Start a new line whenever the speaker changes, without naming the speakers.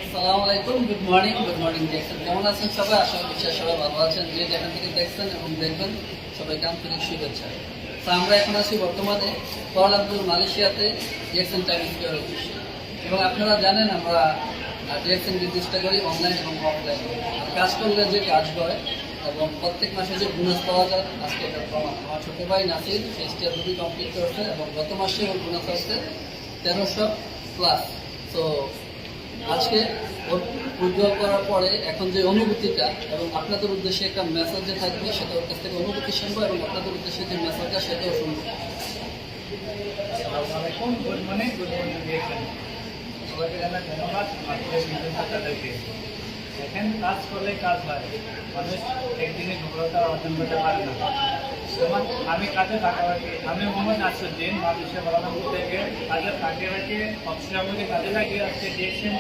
আসসালামু আলাইকুম, good morning দেখছেন কেমন আছেন সবাই? আশা করি বিশ্বাস সবাই ভালো আছেন। যে যেখান থেকে দেখছেন এবং দেখবেন সবাইকে আন্তরিক শুভেচ্ছা। তো আমরা এখন আছি বর্তমানে কুয়ালালামপুর মালয়েশিয়াতে ডিএক্সএন টাইম স্কোয়ার অফিসে। এবং আপনারা জানেন আমরা ডিএক্সএন নির্দিষ্ট করি অনলাইন এবং অফলাইন। কাজ করলে যে কাজ হয় এবং প্রত্যেক মাসে যে বোনাস পাওয়া যায়, আজকে এটা প্রমাণ। আমার ছোটো ভাই নাসির সেই স্টেজটি কমপ্লিট করেছে এবং গত মাসে ওর বোনাস হচ্ছে 1300+। তো আজকে উইথড্র করার পরে এখন যে অনুভূতিটা এবং আপনাদের উদ্দেশ্যে একটা মেসেজ যে থাকবে সেটা ওর কাছ থেকে অনুভূতি শুনবো এবং আপনাদের উদ্দেশ্যে যে মেসেজটা সেটাও শুনবো।
আসসালামু আলাইকুম, গুড মর্নিং দিয়েছেন সবাইকে জানাই ধন্যবাদ। তাদেরকে দেখেন, কাজ করলে কাজ হয়, মানুষ একদিনে সফলতা অর্জন করতে পারে না। যেমন আমি কাজে থাকা রাখি, আমি মোহাম্মদ নাসিরউদ্দিন মালয়েশিয়া কুয়ালালামপুর থেকে কাজে ফাঁকে ফাঁকে অফিসের মধ্যে কাজে লাগিয়ে আজকে দিয়েছেন